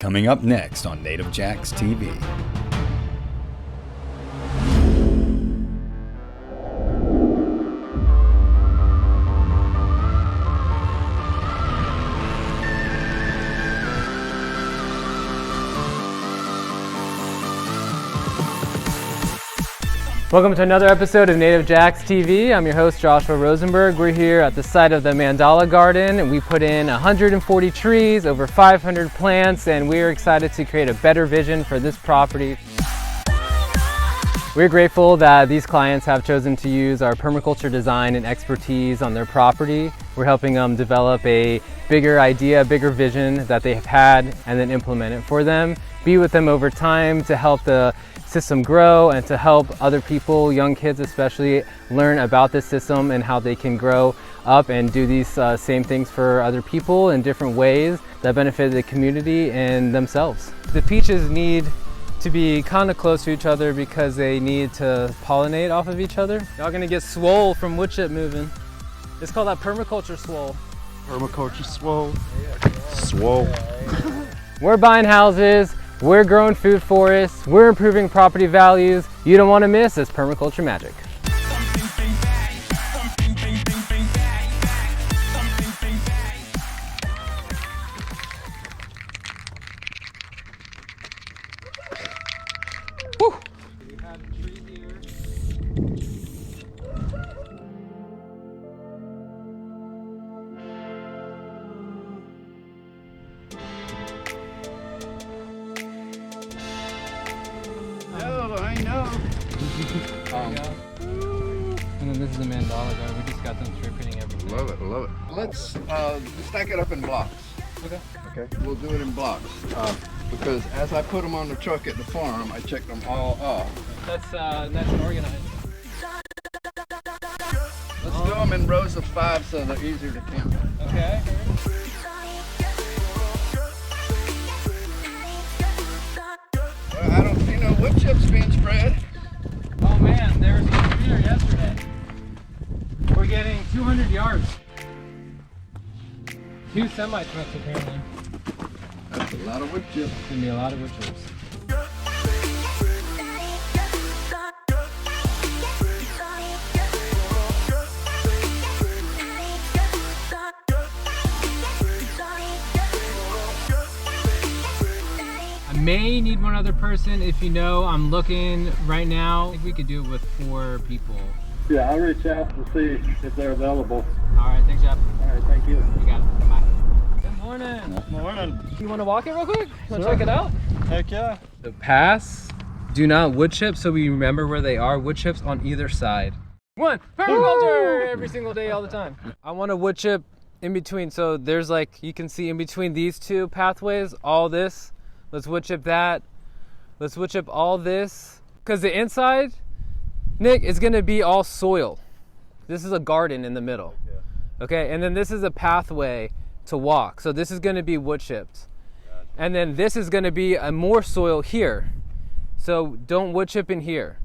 Coming up next on NativeJax TV. Welcome to another episode of NativeJax TV. I'm your host, Joshua Rosenberg. We're here at the site of the Mandala garden, and we put in 140 trees, over 500 plants, and we're excited to create a better vision for this property. We're grateful that these clients have chosen to use our permaculture design and expertise on their property. We're helping them develop a bigger idea, bigger vision that they've had, and then implement it for them. Be with them over time to help the system grow and to help other people, young kids especially, learn about this system and how they can grow up and do these same things for other people in different ways that benefit the community and themselves. The peaches need to be kind of close to each other because they need to pollinate off of each other. Y'all gonna get swole from wood chip moving. It's called that permaculture swole. Permaculture swole. Swole. We're buying houses, we're growing food forests, we're improving property values. You don't want to miss this permaculture magic. Woo. We have a tree here. I know. And then this is the Mandala garden. We just got them spray painting everything. Love it, love it. Let's stack it up in blocks. Okay. Okay. We'll do it in blocks. Because as I put them on the truck at the farm, I check them all off. That's nice and organized. Let's do them in rows of 5 so they're easier to count. Okay. Well, I don't, wood chips being spread. Oh man, there was a tree here yesterday. We're getting 200 yards. 2 semi-trucks apparently. That's a lot of wood chips. It's gonna be a lot of wood chips. I may need one other person. If you know, I'm looking right now. I think we could do it with 4 people. Yeah, I'll reach out and see if they're available. All right, thanks, Jeff. All right, thank you. You got it. Bye. Good morning. Morning. You want to walk it real quick? You want to check it out? Heck yeah. The pass, do not wood chip, so we remember where they are. Wood chips on either side. One, permaculture every single day, all the time. I want a wood chip in between. So there's like, you can see in between these 2 pathways, all this. Let's wood chip that. Let's wood chip all this. Because the inside, Nick, is gonna be all soil. This is a garden in the middle. Okay, and then this is a pathway to walk. So this is gonna be wood chipped. And then this is gonna be a more soil here. So don't wood chip in here.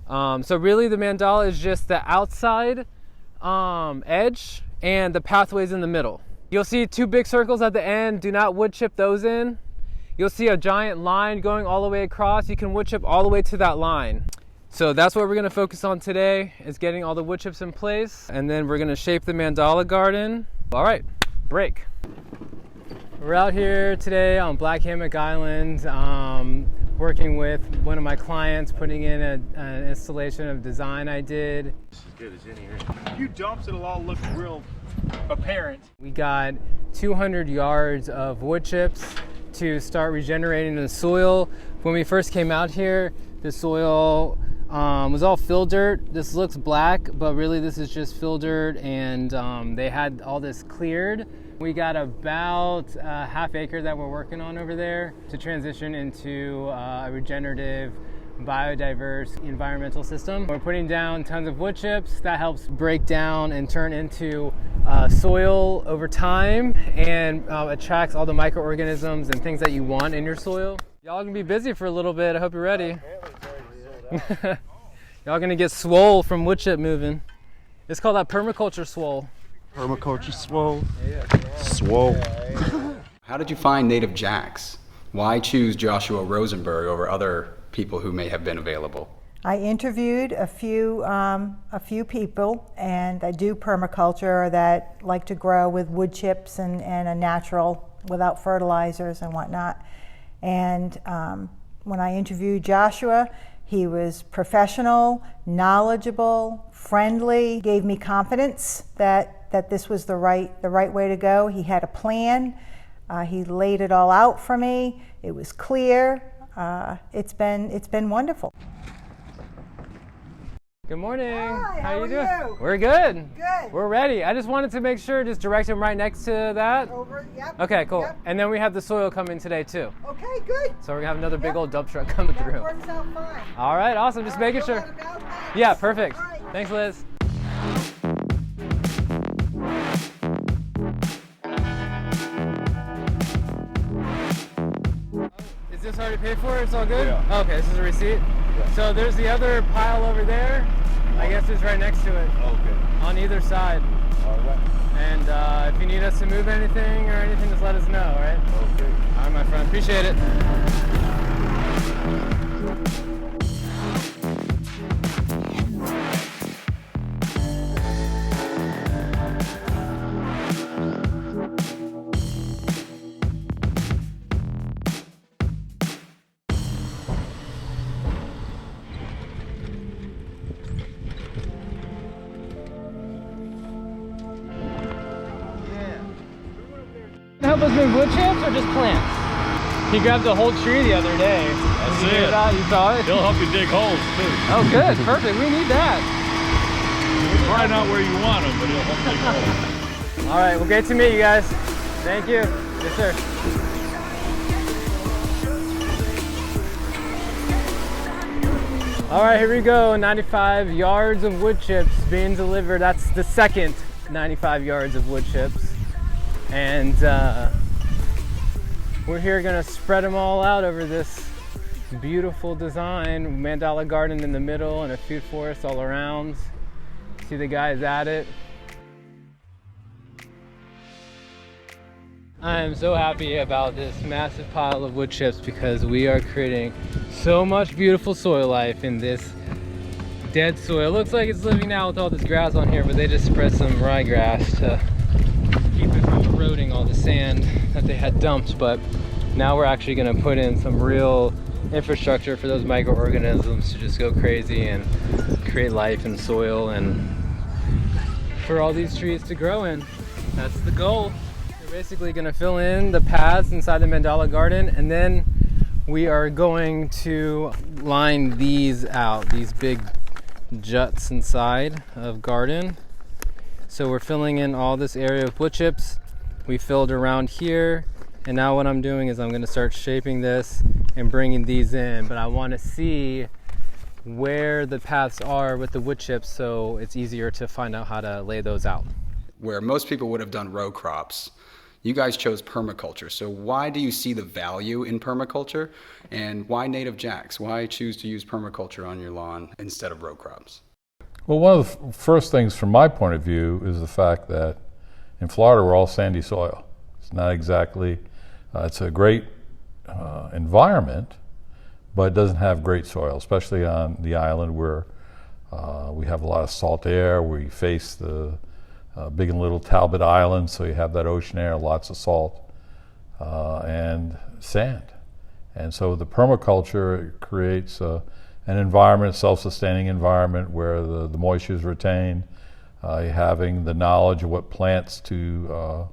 So really the mandala is just the outside edge and the pathways in the middle. You'll see 2 big circles at the end. Do not wood chip those in. You'll see a giant line going all the way across. You can wood chip all the way to that line. So that's what we're gonna focus on today, is getting all the wood chips in place. And then we're gonna shape the mandala garden. All right, break. We're out here today on Black Hammock Island, working with one of my clients, putting in an installation of design I did. This is good as any here. A few dumps, it'll all look real apparent. We got 200 yards of wood chips to start regenerating the soil. When we first came out here, the soil was all fill dirt. This looks black, but really this is just fill dirt, and they had all this cleared. We got about a half acre that we're working on over there to transition into a regenerative, biodiverse environmental system. We're putting down tons of wood chips. That helps break down and turn into soil over time, and attracts all the microorganisms and things that you want in your soil. Y'all gonna be busy for a little bit. I hope you're ready. Y'all gonna get swole from wood chip moving. It's called that permaculture swole. Permaculture swole. Swole. How did you find NativeJax? Why choose Joshua Rosenberg over other people who may have been available? I interviewed a few people, and I do permaculture that like to grow with wood chips and a natural, without fertilizers and whatnot. And when I interviewed Joshua, he was professional, knowledgeable, friendly, gave me confidence that this was the right way to go. He had a plan. He laid it all out for me. It was clear. It's been wonderful. Good morning. Hi, how you are doing? you? We're good. Good. We're ready. I just wanted to make sure, just direct him right next to that. Over, yep. Okay, cool. Yep. And then we have the soil coming today too. Okay, good. So we're gonna have another big Yep. old dump truck coming That through. works out fine. All right, awesome. Just All right, making you'll sure. let him know? Thanks. Yeah, perfect. All right. Thanks, Liz. Is this already paid for? It's all good? Yeah. Okay, this is a receipt? Yeah. So there's the other pile over there. I guess it's right next to it. Okay. On either side. All right. And if you need us to move anything or anything, just let us know, all right? Okay. All right, my friend. Appreciate it. Help us move wood chips or just plants? He grabbed the whole tree the other day. That's Did you hear it. that? You saw it? He'll help you dig holes too. Oh, good. Perfect. We need that. Probably not where you want them, but he'll help dig holes. All right. Well, great to meet you guys. Thank you. Yes, sir. All right, here we go. 95 yards of wood chips being delivered. That's the second 95 yards of wood chips. And we're here gonna spread them all out over this beautiful design. Mandala garden in the middle and a food forest all around. See the guys at it. I am so happy about this massive pile of wood chips because we are creating so much beautiful soil life in this dead soil. Looks like it's living now with all this grass on here, but they just spread some ryegrass to keep it from eroding all the sand that they had dumped. But now we're actually going to put in some real infrastructure for those microorganisms to just go crazy and create life in soil and for all these trees to grow in. That's the goal. We're basically going to fill in the paths inside the Mandala garden, and then we are going to line these out, these big juts inside of garden. So we're filling in all this area with wood chips. We filled around here, and now what I'm doing is I'm going to start shaping this and bringing these in, but I want to see where the paths are with the wood chips so it's easier to find out how to lay those out. Where most people would have done row crops, you guys chose permaculture. So why do you see the value in permaculture, and why NativeJax? Why choose to use permaculture on your lawn instead of row crops? Well, one of the first things from my point of view is the fact that in Florida we're all sandy soil. It's not exactly, it's a great environment, but it doesn't have great soil, especially on the island where we have a lot of salt air. We face the Big and Little Talbot Islands, so you have that ocean air, lots of salt and sand. And so the permaculture creates an environment, self-sustaining environment where the moisture is retained, having the knowledge of what plants to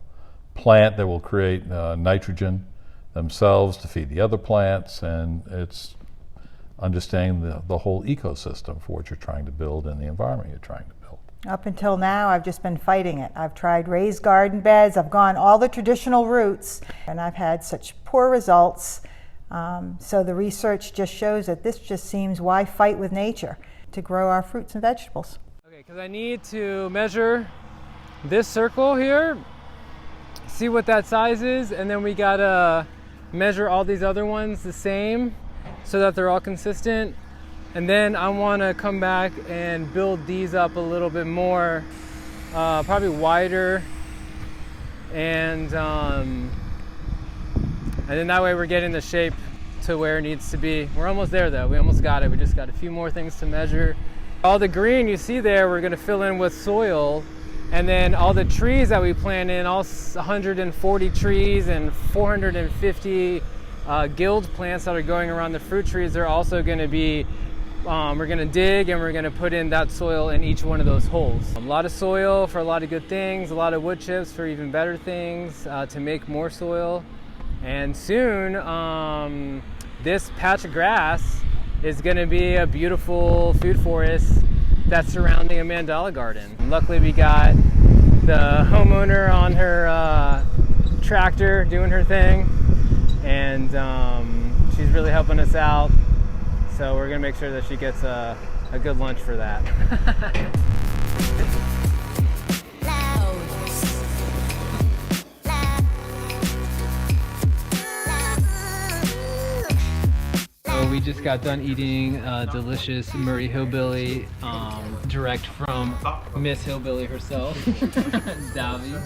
plant that will create nitrogen themselves to feed the other plants, and it's understanding the whole ecosystem for what you're trying to build and the environment you're trying to build. Up until now, I've just been fighting it. I've tried raised garden beds, I've gone all the traditional routes, and I've had such poor results. So the research just shows that this just seems why fight with nature to grow our fruits and vegetables. Okay, because I need to measure this circle here, see what that size is, and then we gotta measure all these other ones the same so that they're all consistent. And then I want to come back and build these up a little bit more, probably wider, and And then that way we're getting the shape to where it needs to be. We're almost there though, we almost got it. We just got a few more things to measure. All the green you see there, we're gonna fill in with soil. And then all the trees that we plant in, all 140 trees and 450 guild plants that are going around the fruit trees, they're also gonna be, we're gonna dig and we're gonna put in that soil in each one of those holes. A lot of soil for a lot of good things, a lot of wood chips for even better things, to make more soil. And soon, this patch of grass is gonna be a beautiful food forest that's surrounding a mandala garden. Luckily we got the homeowner on her tractor doing her thing, and she's really helping us out. So we're gonna make sure that she gets a good lunch for that. So we just got done eating delicious Murray Hillbilly, direct from Miss Hillbilly herself, Davi.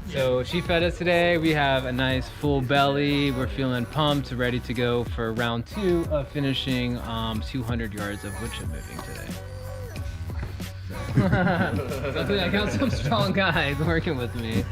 So she fed us today. We have a nice full belly. We're feeling pumped, ready to go for round 2 of finishing 200 yards of wood chip moving today. So, luckily I got some strong guys working with me.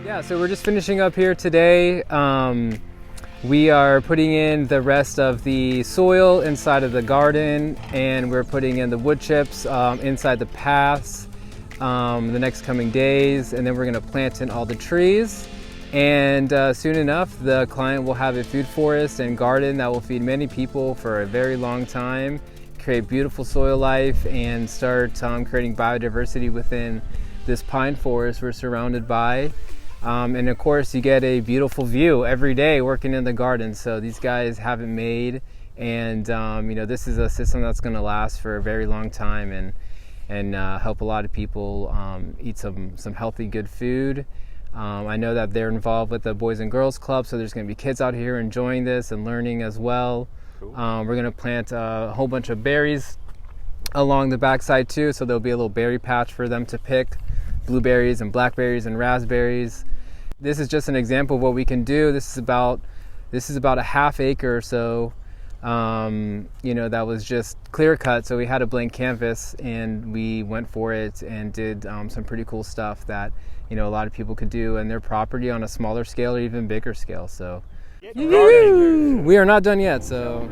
Yeah, so we're just finishing up here today. We are putting in the rest of the soil inside of the garden, and we're putting in the wood chips inside the paths the next coming days, and then we're gonna plant in all the trees. And soon enough, the client will have a food forest and garden that will feed many people for a very long time, create beautiful soil life, and start creating biodiversity within this pine forest we're surrounded by. And of course you get a beautiful view every day working in the garden. So these guys have it made, and you know, this is a system that's going to last for a very long time and help a lot of people eat some healthy, good food. I know that they're involved with the Boys and Girls Club, so there's going to be kids out here enjoying this and learning as well. Cool. We're going to plant a whole bunch of berries along the backside too, so there'll be a little berry patch for them to pick. Blueberries and blackberries and raspberries. This is just an example of what we can do. This is about a half acre or so, you know, that was just clear cut. So we had a blank canvas and we went for it and did some pretty cool stuff that, you know, a lot of people could do in their property on a smaller scale or even bigger scale. So we are not done yet. So.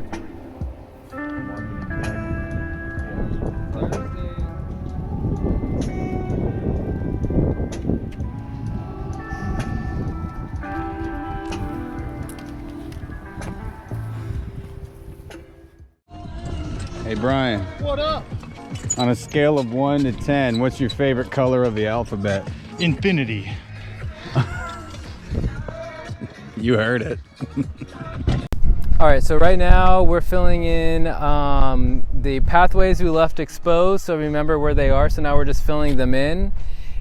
Hey Brian. What up? On a scale of 1 to 10, what's your favorite color of the alphabet? Infinity. You heard it. All right, so right now we're filling in the pathways we left exposed, so remember where they are. So now we're just filling them in.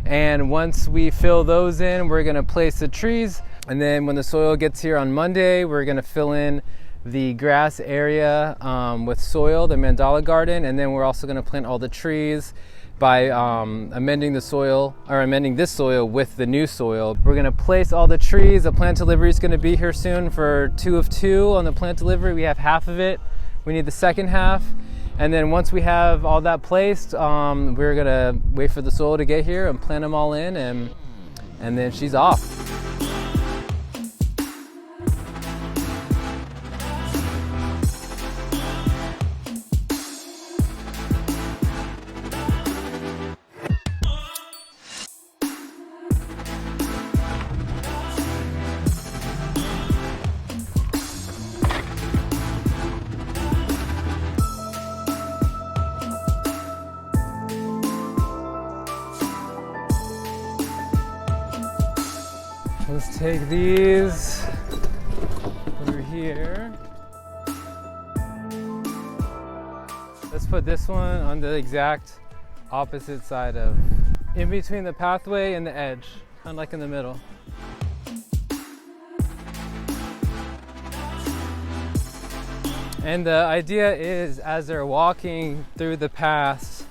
And once we fill those in, we're gonna place the trees. And then when the soil gets here on Monday, we're gonna fill in the grass area with soil, the mandala garden, and then we're also going to plant all the trees by amending this soil with the new soil. We're going to place all the trees. The plant delivery is going to be here soon for 2 of 2 on the plant delivery. We have half of it. We need the second half. And then once we have all that placed, we're going to wait for the soil to get here and plant them all in, and then she's off. Let's take these over here. Let's put this one on the exact opposite side of, in between the pathway and the edge, kind of like in the middle. And the idea is, as they're walking through the paths,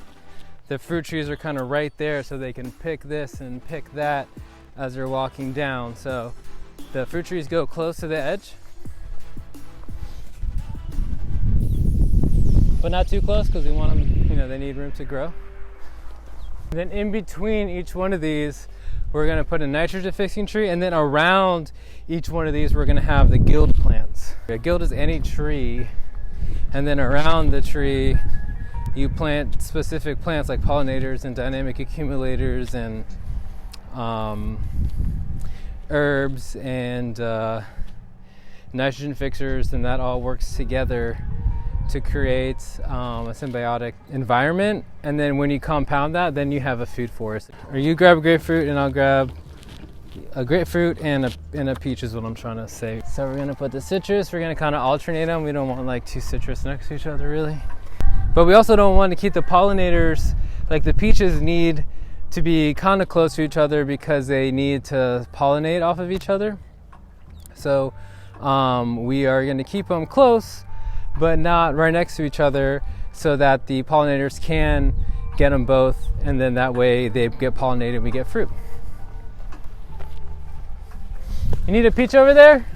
the fruit trees are kind of right there, so they can pick this and pick that as they're walking down. So the fruit trees go close to the edge, but not too close because we want them, you know, they need room to grow. And then in between each one of these, we're going to put a nitrogen fixing tree, and then around each one of these, we're going to have the guild plants. A guild is any tree, and then around the tree, you plant specific plants like pollinators and dynamic accumulators and herbs and nitrogen fixers, and that all works together to create a symbiotic environment. And then when you compound that, then you have a food forest. Or you grab a grapefruit and I'll grab a grapefruit and a peach is what I'm trying to say. So we're gonna put the citrus, we're gonna kind of alternate them. We don't want like two citrus next to each other really. But we also don't want to keep the pollinators, like the peaches need to be kind of close to each other because they need to pollinate off of each other. So we are going to keep them close, but not right next to each other so that the pollinators can get them both, and then that way they get pollinated and we get fruit. You need a peach over there?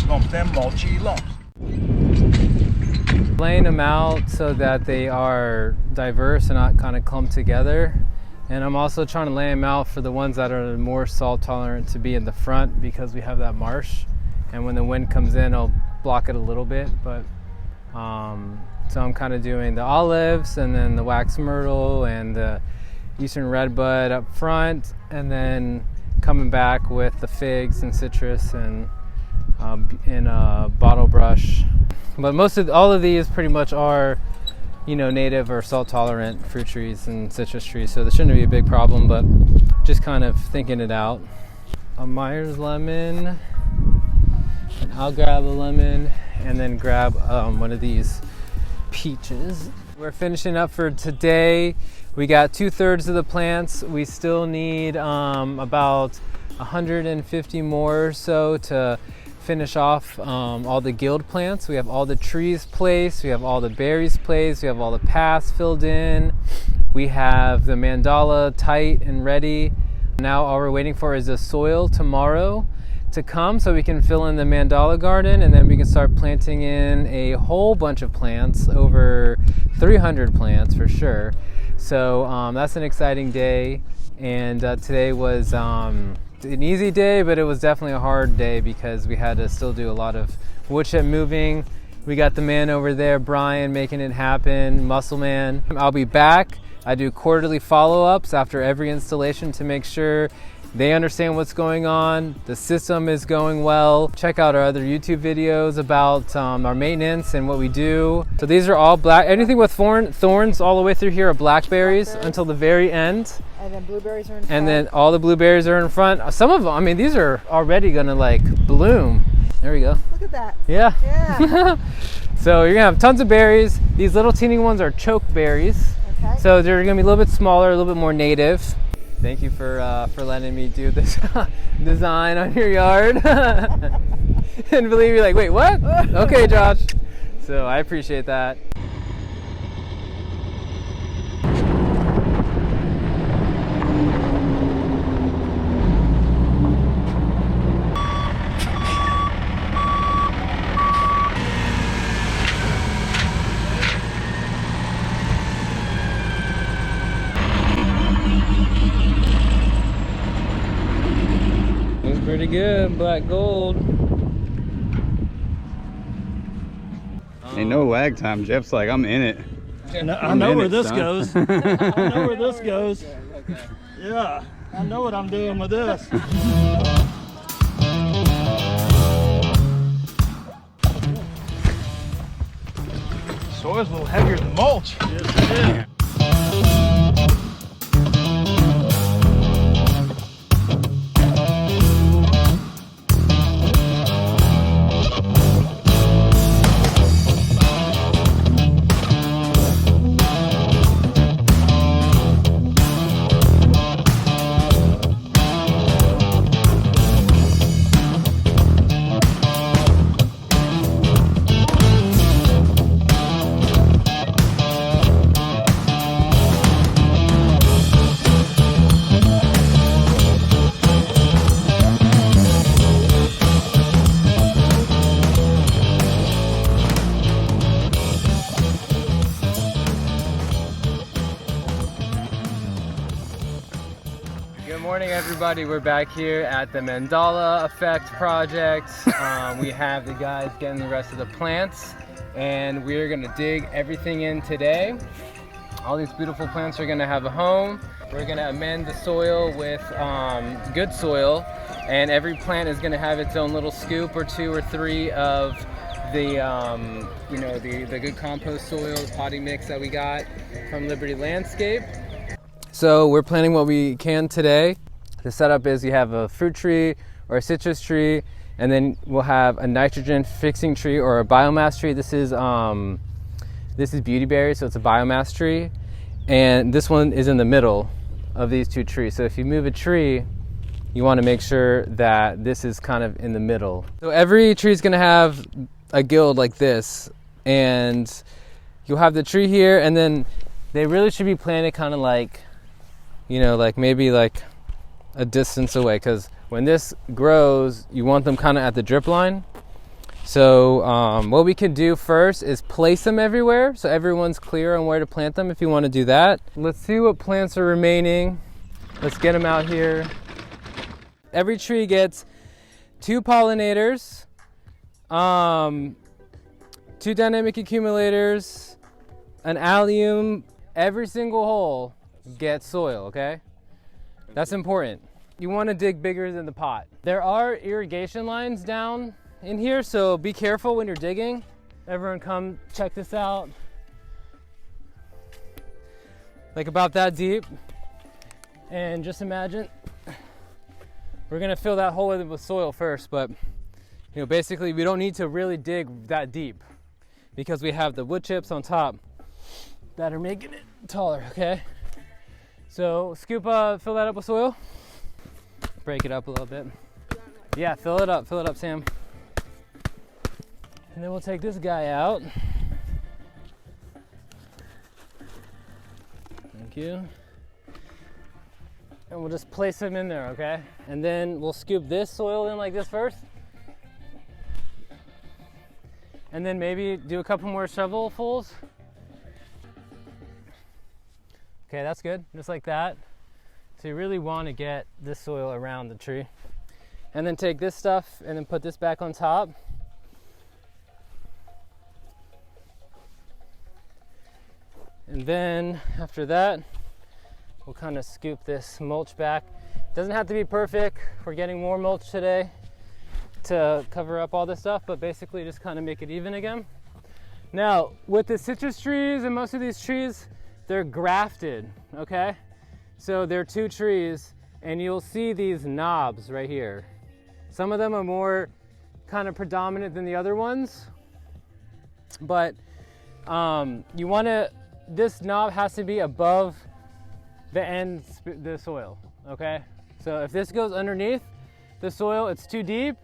Lumps, them mulchy lumps. Laying them out so that they are diverse and not kind of clumped together. And I'm also trying to lay them out for the ones that are more salt tolerant to be in the front because we have that marsh. And when the wind comes in, it'll block it a little bit. But so I'm kind of doing the olives and then the wax myrtle and the eastern redbud up front, and then coming back with the figs and citrus and in a bottle brush. But all of these pretty much are, you know, native or salt tolerant fruit trees and citrus trees, so there shouldn't be a big problem, but just kind of thinking it out. A Myers lemon, and I'll grab a lemon and then grab one of these peaches. We're finishing up for today. We got 2/3 of the plants. We still need about 150 more or so to finish off all the guild plants. We have all the trees placed, we have all the berries placed, we have all the paths filled in, we have the mandala tight and ready. Now all we're waiting for is the soil tomorrow to come so we can fill in the mandala garden, and then we can start planting in a whole bunch of plants, over 300 plants for sure. So that's an exciting day, and today was an easy day, but it was definitely a hard day because we had to still do a lot of wood chip moving. We got the man over there, Brian, making it happen, Muscle Man. I'll be back. I do quarterly follow-ups after every installation to make sure they understand what's going on, the system is going well. Check out our other YouTube videos about our maintenance and what we do. So these are all black, anything with thorns all the way through here are blackberries until the very end. And then blueberries are in front. And then all the blueberries are in front. Some of them, I mean, these are already gonna like bloom. There we go. Look at that. Yeah. Yeah. So you're gonna have tons of berries. These little teeny ones are choke berries. Okay. So they're gonna be a little bit smaller, a little bit more native. Thank you for letting me do this design on your yard. And believe me, like, wait, what? Okay, Josh. So I appreciate that. Pretty good, black gold. Ain't no lag time. Jeff's like, I'm in it. I know where this goes. I know where this goes. Yeah, I know what I'm doing with this. Soil's a little heavier than mulch. Yes, it is. everybody, we're back here at the Mandala Effect project. We have the guys getting the rest of the plants, and we're gonna dig everything in today. All these beautiful plants are gonna have a home. We're gonna amend the soil with good soil, and every plant is gonna have its own little scoop or 2 or 3 of the the good compost soil, the potting mix that we got from Liberty Landscape. So we're planting what we can today. The setup is you have a fruit tree or a citrus tree, and then we'll have a nitrogen fixing tree or a biomass tree. This is beautyberry, so it's a biomass tree, and this one is in the middle of these 2 trees. So if you move a tree, you want to make sure that this is kind of in the middle. So every tree is going to have a guild like this, and you'll have the tree here, and then they really should be planted kind of like, like maybe like a distance away, because when this grows, you want them kind of at the drip line. So what we can do first is place them everywhere so everyone's clear on where to plant them if you want to do that. Let's see what plants are remaining. Let's get them out here. Every tree gets 2 pollinators, 2 dynamic accumulators, an allium. Every single hole gets soil, okay? That's important. You want to dig bigger than the pot. There are irrigation lines down in here, so be careful when you're digging. Everyone come check this out. Like about that deep. And just imagine, we're gonna fill that hole with soil first, but basically we don't need to really dig that deep because we have the wood chips on top that are making it taller, okay? So fill that up with soil. Break it up a little bit. Yeah, fill it up, Sam. And then we'll take this guy out. Thank you. And we'll just place him in there, okay? And then we'll scoop this soil in like this first. And then maybe do a couple more shovelfuls. Okay, that's good, just like that. So you really want to get this soil around the tree. And then take this stuff and then put this back on top. And then after that, we'll kind of scoop this mulch back. Doesn't have to be perfect. We're getting more mulch today to cover up all this stuff, but basically just kind of make it even again. Now, with the citrus trees and most of these trees, they're grafted, okay? So they're 2 trees, and you'll see these knobs right here. Some of them are more kind of predominant than the other ones, but this knob has to be above the soil, okay? So if this goes underneath the soil, it's too deep,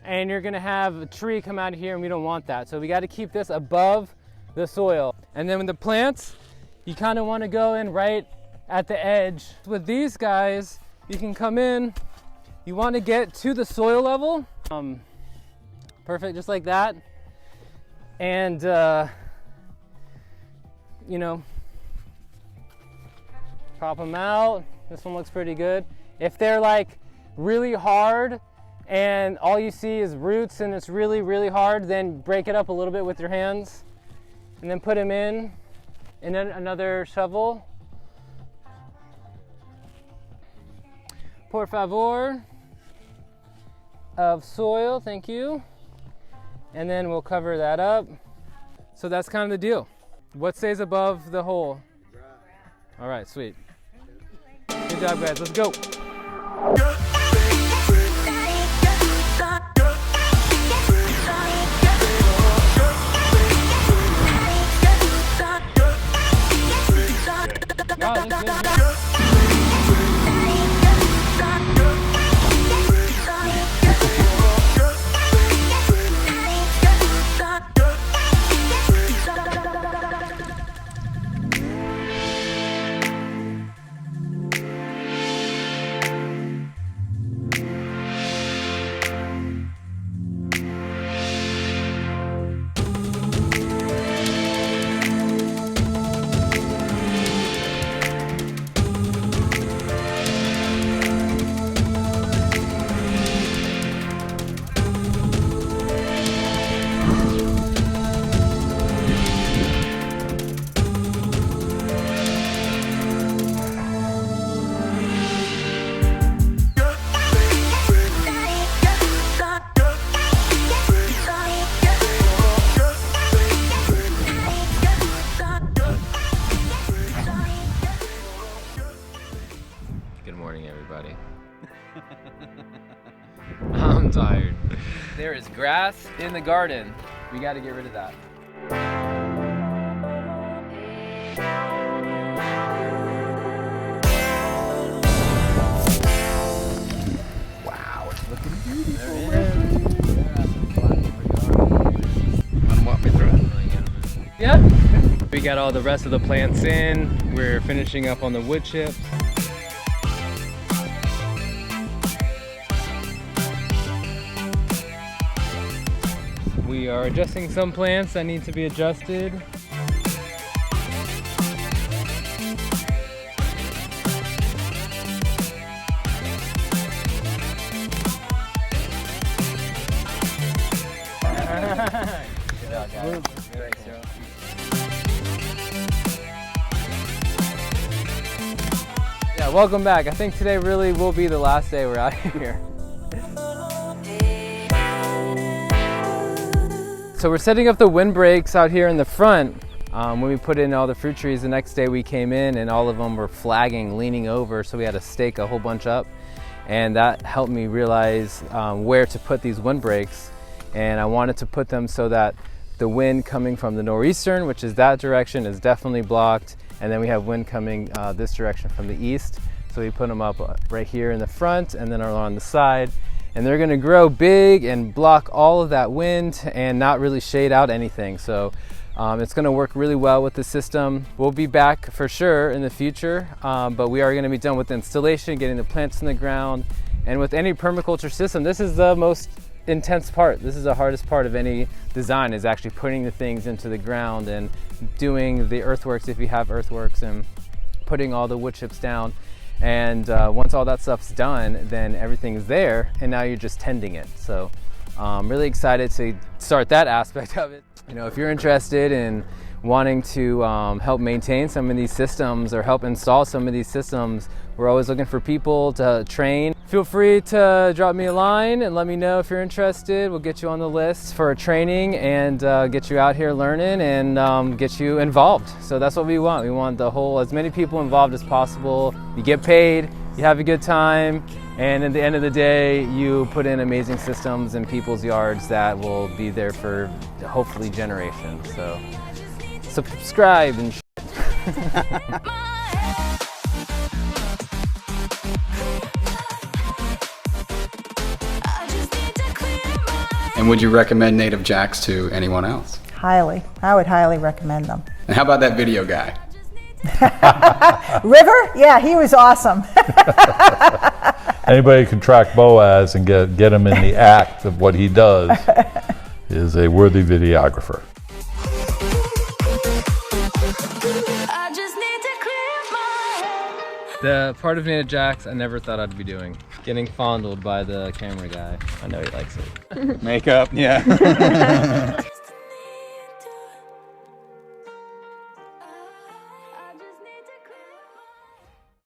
and you're gonna have a tree come out of here, and we don't want that. So we gotta keep this above the soil. And then with the plants, you kind of want to go in right at the edge. With these guys, you can come in, you want to get to the soil level. Perfect, just like that. And, pop them out. This one looks pretty good. If they're like really hard and all you see is roots and it's really, really hard, then break it up a little bit with your hands and then put them in. And then another shovel. Por favor. Of soil, thank you. And then we'll cover that up. So that's kind of the deal. What stays above the hole? All right, sweet. Good job, guys, let's go. Wow, that's good. I'm tired. There is grass in the garden. We got to get rid of that. Wow, it's looking beautiful. Wanna walk me through it? Yeah. We got all the rest of the plants in. We're finishing up on the wood chips. We are adjusting some plants that need to be adjusted. Good job, guys. Thanks, Joe. Yeah, welcome back. I think today really will be the last day we're out here. So we're setting up the windbreaks out here in the front. When we put in all the fruit trees, the next day we came in and all of them were flagging, leaning over, so we had to stake a whole bunch up. And that helped me realize where to put these windbreaks. And I wanted to put them so that the wind coming from the northeastern, which is that direction, is definitely blocked. And then we have wind coming this direction from the east. So we put them up right here in the front and then along the side. And they're gonna grow big and block all of that wind and not really shade out anything. So it's gonna work really well with the system. We'll be back for sure in the future, but we are gonna be done with the installation, getting the plants in the ground. And with any permaculture system, this is the most intense part. This is the hardest part of any design, is actually putting the things into the ground and doing the earthworks if you have earthworks and putting all the wood chips down. And once all that stuff's done, then everything's there and now you're just tending it. So I'm really excited to start that aspect of it. You know, if you're interested in wanting to help maintain some of these systems or help install some of these systems, we're always looking for people to train. Feel free to drop me a line and let me know if you're interested. We'll get you on the list for a training and get you out here learning and get you involved. So that's what we want. We want as many people involved as possible. You get paid, you have a good time, and at the end of the day, you put in amazing systems in people's yards that will be there for hopefully generations. So subscribe and And would you recommend NativeJax to anyone else? Highly. I would highly recommend them. And how about that video guy? River? Yeah, he was awesome. Anybody who can track Boaz and get him in the act of what he does is a worthy videographer. The part of NativeJax I never thought I'd be doing. Getting fondled by the camera guy. I know he likes it. Makeup, yeah.